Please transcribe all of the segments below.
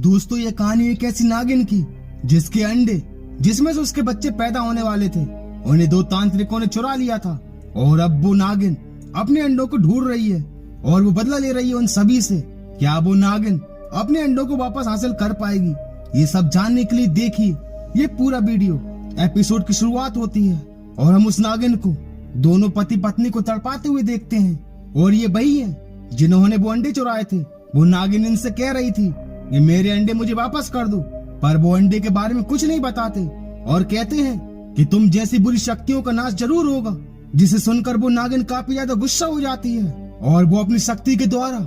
दोस्तों ये कहानी एक ऐसी नागिन की जिसके अंडे जिसमें से उसके बच्चे पैदा होने वाले थे उन्हें दो तांत्रिकों ने चुरा लिया था और अब वो नागिन अपने अंडों को ढूंढ रही है और वो बदला ले रही है उन सभी से। क्या वो नागिन अपने अंडों को वापस हासिल कर पाएगी? ये सब जानने के लिए देखिए ये पूरा वीडियो। एपिसोड की शुरुआत होती है और हम उस नागिन को दोनों पति पत्नी को तड़पाते हुए देखते हैं और ये वही है जिन्होंने वो अंडे चुराए थे। वो नागिन इनसे कह रही थी ये मेरे अंडे मुझे वापस कर दो, पर वो अंडे के बारे में कुछ नहीं बताते और कहते हैं कि तुम जैसी बुरी शक्तियों का नाश जरूर होगा। जिसे सुनकर वो नागिन काफी ज्यादा गुस्सा हो जाती है और वो अपनी शक्ति के द्वारा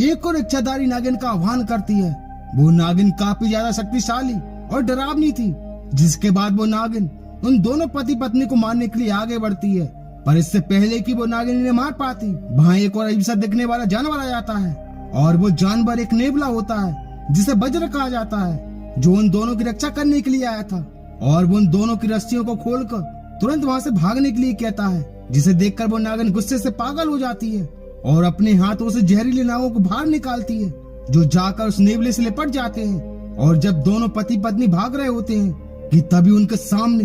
एक और इच्छाधारी नागिन का आह्वान करती है। वो नागिन काफी ज्यादा शक्तिशाली और डरावनी थी, जिसके बाद वो नागिन उन दोनों पति पत्नी को मारने के लिए आगे बढ़ती है। पर इससे पहले कि वो नागिन इन्हें मार पाती, वहाँ एक और अजीब सा दिखने वाला जानवर आ जाता है और वो जानवर एक नेबला होता है जिसे वज्र कहा जाता है, जो उन दोनों की रक्षा करने के लिए आया था और वो उन दोनों की रस्सियों को खोलकर तुरंत वहाँ से भागने के लिए कहता है। जिसे देखकर वो नागिन गुस्से से पागल हो जाती है और अपने हाथों से जहरीले नागों को बाहर निकालती है, जो जाकर उस नेबले से लिपट जाते हैं। और जब दोनों पति पत्नी भाग रहे होते हैं कि तभी उनके सामने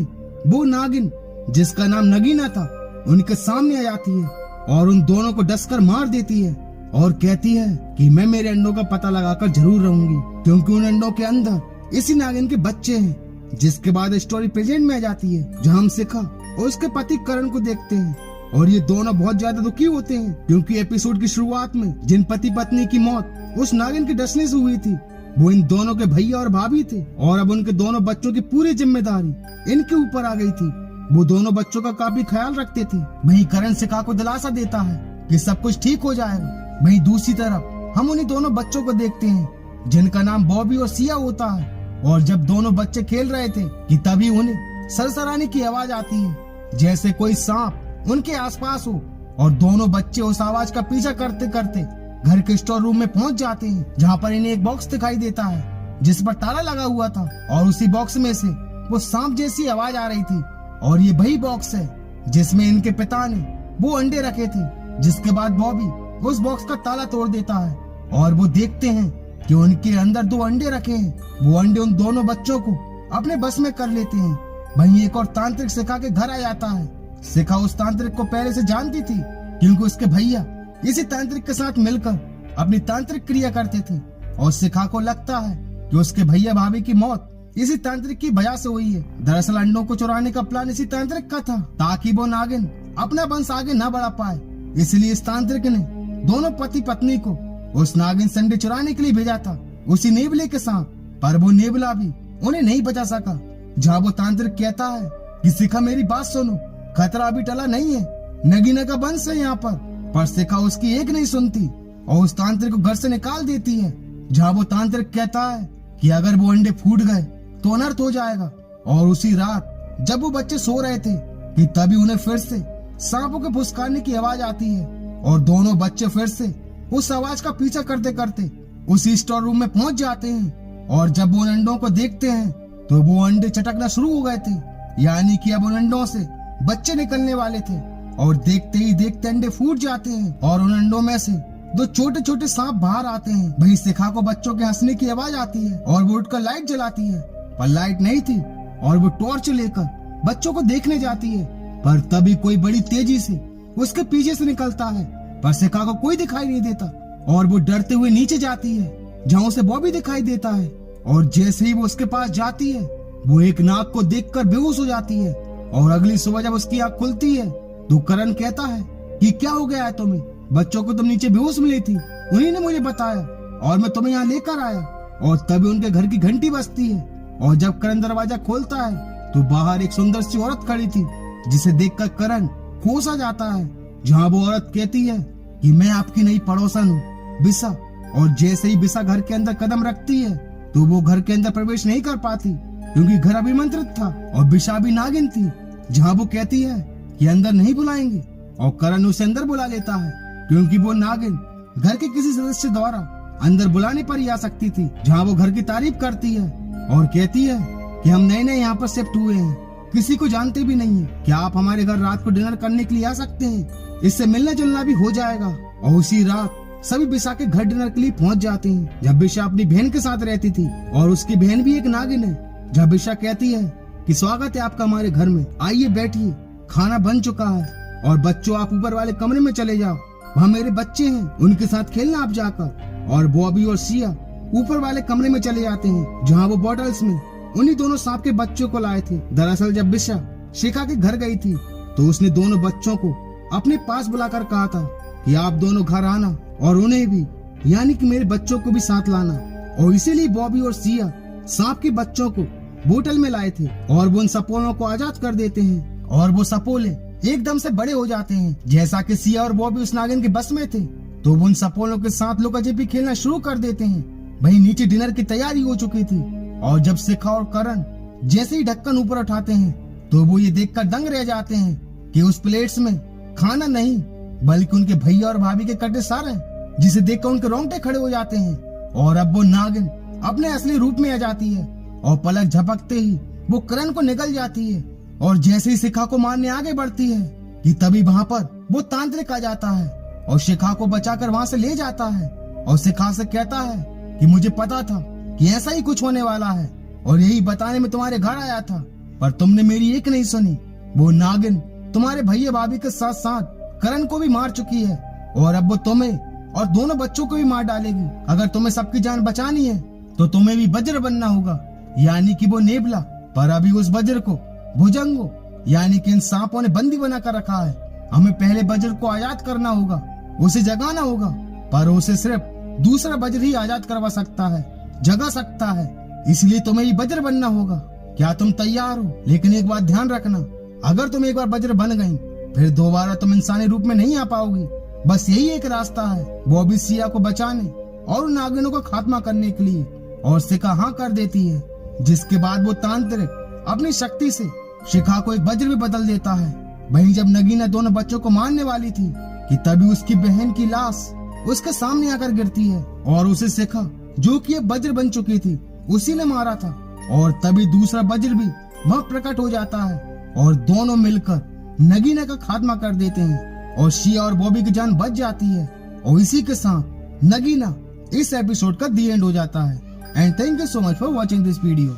वो नागिन जिसका नाम नगीना था उनके सामने आ जाती है और उन दोनों को डसकर मार देती है और कहती है कि मैं मेरे अंडों का पता लगाकर जरूर रहूंगी, क्योंकि उन अंडों के अंदर इसी नागिन के बच्चे हैं। जिसके बाद स्टोरी प्रेजेंट में आ जाती है, जहां हम शिखा और उसके पति करण को देखते हैं और ये दोनों बहुत ज्यादा दुखी होते हैं, क्योंकि एपिसोड की शुरुआत में जिन पति पत्नी की मौत उस नागिन के डसने से हुई थी वो इन दोनों के भैया और भाभी थे और अब उनके दोनों बच्चों की पूरी जिम्मेदारी इनके ऊपर आ गई थी। वो दोनों बच्चों का काफी ख्याल रखते थे। वहीं करण शिखा को दिलासा देता है कि सब कुछ ठीक हो जाएगा। वहीं दूसरी तरफ हम उन्हीं दोनों बच्चों को देखते हैं जिनका नाम बॉबी और सिया होता है। और जब दोनों बच्चे खेल रहे थे कि तभी उन्हें सरसराने की आवाज आती है, जैसे कोई सांप उनके आसपास हो। और दोनों बच्चे उस आवाज का पीछा करते करते घर के स्टोर रूम में पहुंच जाते हैं, जहां पर इन्हें एक बॉक्स दिखाई देता है जिस पर ताला लगा हुआ था और उसी बॉक्स में से वो सांप जैसी आवाज आ रही थी। और ये वही बॉक्स है जिसमें इनके पिता ने वो अंडे रखे थे। जिसके बाद बॉबी उस बॉक्स का ताला तोड़ देता है और वो देखते हैं कि उनके अंदर दो अंडे रखे हैं। वो अंडे उन दोनों बच्चों को अपने बस में कर लेते हैं। वहीं एक और तांत्रिक शिखा के घर आ जाता है। शिखा उस तांत्रिक को पहले से जानती थी, क्योंकि उसके भैया इसी तांत्रिक के साथ मिलकर अपनी तांत्रिक क्रिया करते थे और शिखा को लगता है कि उसके भैया भाभी की मौत इसी तांत्रिक की वजह से हुई है। दरअसल अंडों को चुराने का प्लान इसी तांत्रिक का था, ताकि वो नागिन अपना वंश आगे न बढ़ा पाए। इसलिए इस तांत्रिक ने दोनों पति पत्नी को उस नागिन से अंडे चुराने के लिए भेजा था, उसी नेबले के साथ। पर वो नेबला भी उन्हें नहीं बचा सका। जहाँ वो तांत्रिक कहता है कि शिखा मेरी बात सुनो, खतरा अभी टला नहीं है, नगीना का वंश है यहाँ पर शिखा उसकी एक नहीं सुनती और उस तांत्रिक को घर से निकाल देती है। जहाँ वो तांत्रिक कहता है कि अगर वो अंडे फूट गए तो अनर्थ हो जाएगा। और उसी रात जब वो बच्चे सो रहे थे कि तभी उन्हें फिर से सांपों के फुसकारने की आवाज आती है और दोनों बच्चे फिर से उस आवाज का पीछा करते करते उसी स्टोर रूम में पहुंच जाते हैं। और जब वो अंडों को देखते हैं तो वो अंडे चटकना शुरू हो गए थे, यानी कि अब उन अंडों से बच्चे निकलने वाले थे। और देखते ही देखते अंडे फूट जाते हैं और उन अंडों में से दो छोटे छोटे सांप बाहर आते हैं। वहीं शिखा को बच्चों के हंसने की आवाज आती है और वो उठकर लाइट जलाती है, पर लाइट नहीं थी और वो टॉर्च लेकर बच्चों को देखने जाती है। पर तभी कोई बड़ी तेजी से उसके पीछे से निकलता है, पर शिखा को कोई दिखाई नहीं देता और वो डरते हुए नीचे जाती है, जहाँ उसे बॉबी दिखाई देता है। और जैसे ही वो उसके पास जाती है वो एक नाग को देखकर बेहोश हो जाती है। और अगली सुबह जब उसकी आँख खुलती है तो करण कहता है कि क्या हो गया है तुम्हें? बच्चों को तुम नीचे बेहोश मिली थी, उन्हीं ने मुझे बताया और मैं तुम्हें यहाँ लेकर आया। और तभी उनके घर की घंटी बजती है और जब करण दरवाजा खोलता है तो बाहर एक सुंदर सी औरत खड़ी थी, जिसे देखकर करण होश आ जाता है। जहाँ वो औरत कहती है कि मैं आपकी नई पड़ोसन हूँ बिसा। और जैसे ही बिसा घर के अंदर कदम रखती है तो वो घर के अंदर प्रवेश नहीं कर पाती, क्योंकि घर अभिमंत्रित था और बिसा भी नागिन थी। जहाँ वो कहती है कि अंदर नहीं बुलाएंगे और करण उसे अंदर बुला लेता है, क्योंकि वो नागिन घर के किसी सदस्य द्वारा अंदर बुलाने पर ही आ सकती थी। जहाँ वो घर की तारीफ करती है और कहती है कि हम नए नए यहाँ पर शिफ्ट हुए हैं, किसी को जानते भी नहीं है, क्या आप हमारे घर रात को डिनर करने के लिए आ सकते हैं? इससे मिलना जुलना भी हो जाएगा। और उसी रात सभी बिशा के घर डिनर के लिए पहुंच जाते हैं। जब बिशा अपनी बहन के साथ रहती थी और उसकी बहन भी एक नागिन है। जब बिशा कहती है कि स्वागत है आपका हमारे घर में, आइए बैठिए, खाना बन चुका है और बच्चों आप ऊपर वाले कमरे में चले जाओ, वहाँ मेरे बच्चे हैं, उनके साथ खेलना आप जाकर। और बॉबी और सिया ऊपर वाले कमरे में चले जाते हैं जहाँ वो बॉटल्स में उन्हीं दोनों सांप के बच्चों को लाए थे। दरअसल जब बिशा शिखा के घर गई थी तो उसने दोनों बच्चों को अपने पास बुलाकर कहा था कि आप दोनों घर आना और उन्हें भी, यानी कि मेरे बच्चों को भी साथ लाना। और इसीलिए बॉबी और सिया सांप के बच्चों को बोतल में लाए थे और वो उन सपोलों को आजाद कर देते हैं और वो सपोले एकदम से बड़े हो जाते हैं। जैसा कि सिया और बॉबी उस नागिन के बस में थे तो वो उन सपोलों के साथ लुका छिपी खेलना शुरू कर देते हैं। वहीं नीचे डिनर की तैयारी हो चुकी थी और जब शिखा और करण जैसे ही ढक्कन ऊपर उठाते हैं तो वो ये देखकर दंग रह जाते हैं कि उस प्लेट्स में खाना नहीं बल्कि उनके भैया और भाभी के कटे सार हैं, जिसे देखकर उनके रोंगटे खड़े हो जाते हैं। और अब वो नागिन अपने असली रूप में आ जाती है और पलक झपकते ही वो करण को निकल जाती है और जैसे ही शिखा को मारने आगे बढ़ती है कि तभी वहाँ पर वो तांत्रिक आ जाता है और शिखा को बचाकर वहाँ से ले जाता है और शिखा से कहता है कि मुझे पता था कि ऐसा ही कुछ होने वाला है और यही बताने में तुम्हारे घर आया था, पर तुमने मेरी एक नहीं सुनी। वो नागिन तुम्हारे भैया भाभी के साथ साथ करण को भी मार चुकी है और अब वो तुम्हें और दोनों बच्चों को भी मार डालेगी। अगर तुम्हें सबकी जान बचानी है तो तुम्हें भी वज्र बनना होगा, यानी कि वो नेबला। पर अभी उस वज्र को भुजंगो यानी कि इन सांपों ने बंदी बना कर रखा है। हमें पहले वज्र को आजाद करना होगा, उसे जगाना होगा, पर उसे सिर्फ दूसरा वज्र ही आजाद करवा सकता है, जगा सकता है। इसलिए तुम्हें ही वज्र बनना होगा। क्या तुम तैयार हो? लेकिन एक बात ध्यान रखना, अगर तुम एक बार वज्र बन गई फिर दोबारा तुम इंसानी रूप में नहीं आ पाओगी। बस यही एक रास्ता है बॉबी सिया को बचाने और उन नागिनों को खात्मा करने के लिए। और शिखा हाँ कर देती है, जिसके बाद वो तांत्रिक अपनी शक्ति से शिखा को एक वज्र में बदल देता है। वहीं जब नगीना दोनों बच्चों को मारने वाली थी कि तभी उसकी बहन की लाश उसके सामने आकर गिरती है और उसे शिखा जो कि एक वज्र बन चुकी थी उसी ने मारा था। और तभी दूसरा वज्र भी वहाँ प्रकट हो जाता है और दोनों मिलकर नगीना का खात्मा कर देते हैं और शिया और बॉबी की जान बच जाती है। और इसी के साथ नगीना इस एपिसोड का दी एंड हो जाता है। And thank you so much for watching this video.